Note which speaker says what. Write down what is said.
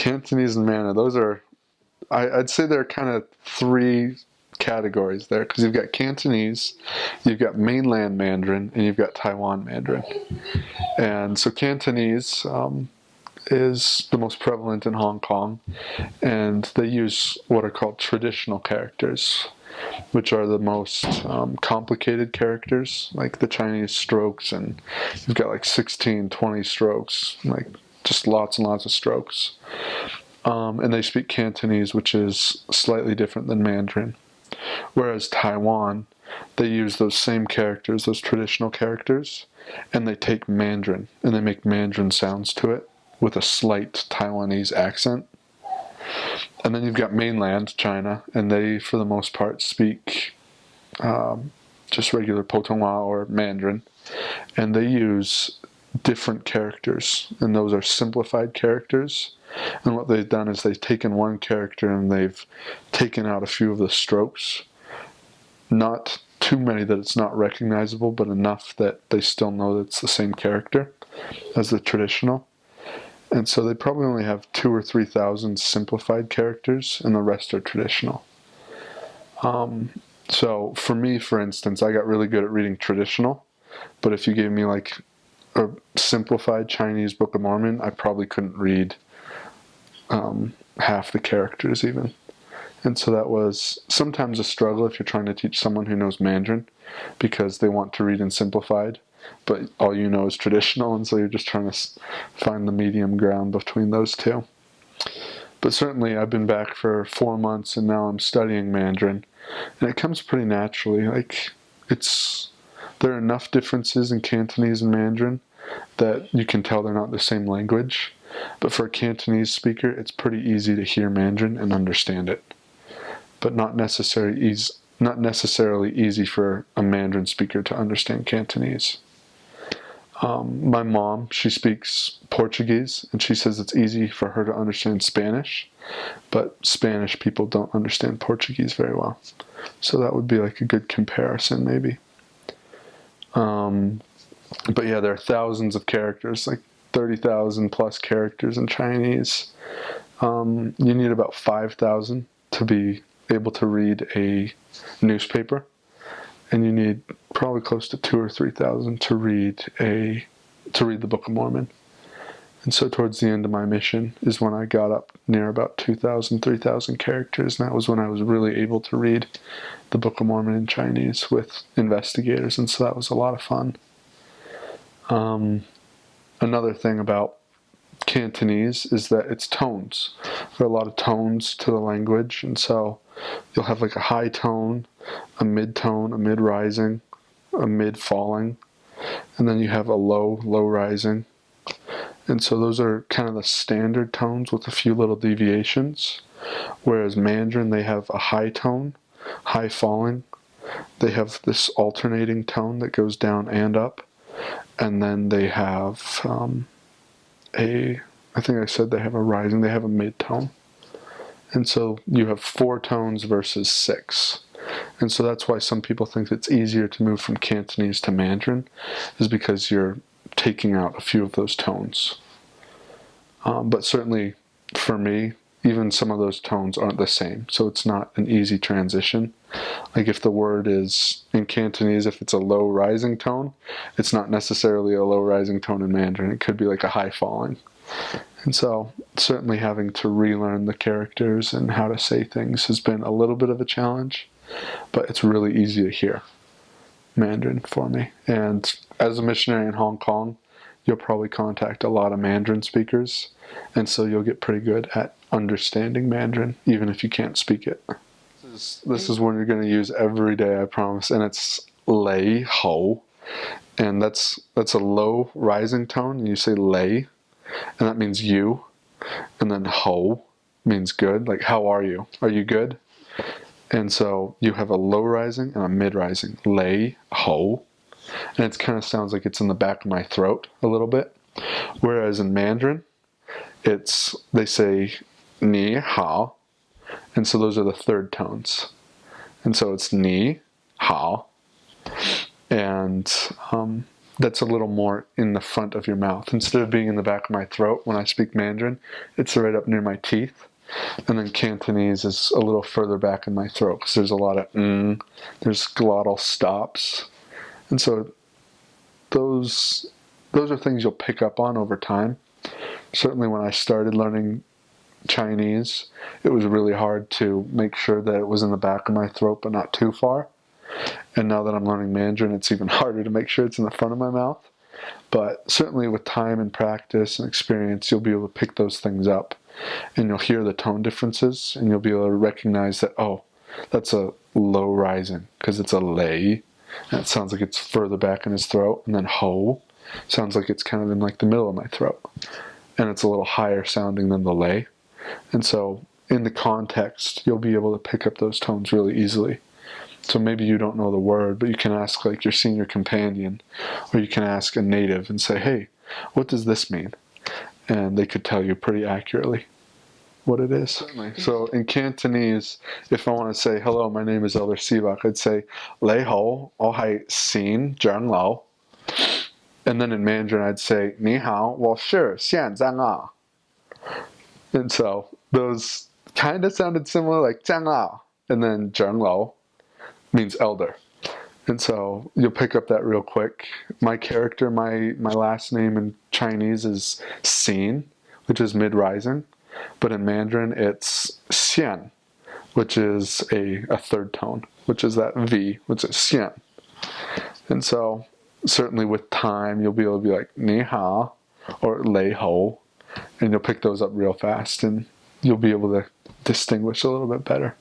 Speaker 1: Cantonese and Mandarin, those are, I'd say there are kind of three categories there, because you've got Cantonese, you've got mainland Mandarin, and you've got Taiwan Mandarin. And so Cantonese is the most prevalent in Hong Kong, and they use what are called traditional characters, which are the most complicated characters, like the Chinese strokes, and you've got like 16, 20 strokes, like just lots and lots of strokes. And they speak Cantonese, which is slightly different than Mandarin. Whereas Taiwan, they use those same characters, those traditional characters, and they take Mandarin, and they make Mandarin sounds to it with a slight Taiwanese accent. And then you've got mainland China, and they, for the most part, speak just regular Putonghua or Mandarin, and they use different characters, and those are simplified characters. And what they've done is they've taken one character and they've taken out a few of the strokes. Not too many that it's not recognizable, but enough that they still know that it's the same character as the traditional. And so they probably only have 2,000 or 3,000 simplified characters, and the rest are traditional. So for me, for instance, I got really good at reading traditional, but if you gave me like a simplified Chinese Book of Mormon, I probably couldn't read half the characters even. And so that was sometimes a struggle if you're trying to teach someone who knows Mandarin, because they want to read in simplified, but all you know is traditional, and so you're just trying to find the medium ground between those two. But certainly I've been back for 4 months, and now I'm studying Mandarin, and it comes pretty naturally. Like, there are enough differences in Cantonese and Mandarin that you can tell they're not the same language. But for a Cantonese speaker, it's pretty easy to hear Mandarin and understand it, but not necessarily easy for a Mandarin speaker to understand Cantonese. My mom, she speaks Portuguese, and she says it's easy for her to understand Spanish, but Spanish people don't understand Portuguese very well. So that would be like a good comparison, maybe. But yeah, there are thousands of characters, like 30,000 plus characters in Chinese. You need about 5,000 to be able to read a newspaper, and you need probably close to 2,000 or 3,000 to read the Book of Mormon. And so towards the end of my mission is when I got up near about 2,000, 3,000 characters, and that was when I was really able to read the Book of Mormon in Chinese with investigators, and so that was a lot of fun. Another thing about Cantonese is that it's tones. There are a lot of tones to the language, and so you'll have like a high tone, a mid-tone, a mid-rising, a mid-falling, and then you have a low, low-rising. And so those are kind of the standard tones with a few little deviations. Whereas Mandarin, they have a high tone, high falling. They have this alternating tone that goes down and up. And then they have I think I said they have a rising, they have a mid-tone. And so you have 4 tones versus 6. And so that's why some people think it's easier to move from Cantonese to Mandarin, is because you're taking out a few of those tones. But certainly for me, even some of those tones aren't the same. So it's not an easy transition. Like if the word is in Cantonese, if it's a low rising tone, it's not necessarily a low rising tone in Mandarin. It could be like a high falling. And so certainly having to relearn the characters and how to say things has been a little bit of a challenge, but it's really easy to hear Mandarin for me. And as a missionary in Hong Kong, you'll probably contact a lot of Mandarin speakers, and so you'll get pretty good at understanding Mandarin, even if you can't speak it. This is one you're going to use every day, I promise, and it's lei ho, and that's a low rising tone, and you say lei, and that means you, and then ho means good, like how are you? Are you good? And so you have a low rising and a mid rising, lei ho, and it kind of sounds like it's in the back of my throat a little bit. Whereas in Mandarin, they say ni hao, and so those are the third tones. And so it's ni hao, and that's a little more in the front of your mouth. Instead of being in the back of my throat when I speak Mandarin, it's right up near my teeth. And then Cantonese is a little further back in my throat because there's a lot of there's glottal stops. And so those are things you'll pick up on over time. Certainly when I started learning Chinese, it was really hard to make sure that it was in the back of my throat but not too far. And now that I'm learning Mandarin, it's even harder to make sure it's in the front of my mouth. But certainly with time and practice and experience, you'll be able to pick those things up. And you'll hear the tone differences, and you'll be able to recognize that, oh, that's a low rising, because it's a lei, and it sounds like it's further back in his throat. And then ho sounds like it's kind of in like the middle of my throat. And it's a little higher sounding than the lei. And so in the context, you'll be able to pick up those tones really easily. So maybe you don't know the word, but you can ask like your senior companion, or you can ask a native and say, hey, what does this mean? And they could tell you pretty accurately what it is. Certainly. So in Cantonese, if I want to say, hello, my name is Elder Sivak, I'd say, Lei ho, o hai xin zheng lao. And then in Mandarin, I'd say, Ni hao, 我是现在啊. And so those kind of sounded similar, like 将啊, and then 长老 means elder. And so you'll pick up that real quick. My character, my last name in Chinese is Xin, which is mid-rising. But in Mandarin, it's Xian, which is a third tone, which is that V, which is Xian. And so certainly with time, you'll be able to be like Ni hao or Lei ho, and you'll pick those up real fast, and you'll be able to distinguish a little bit better.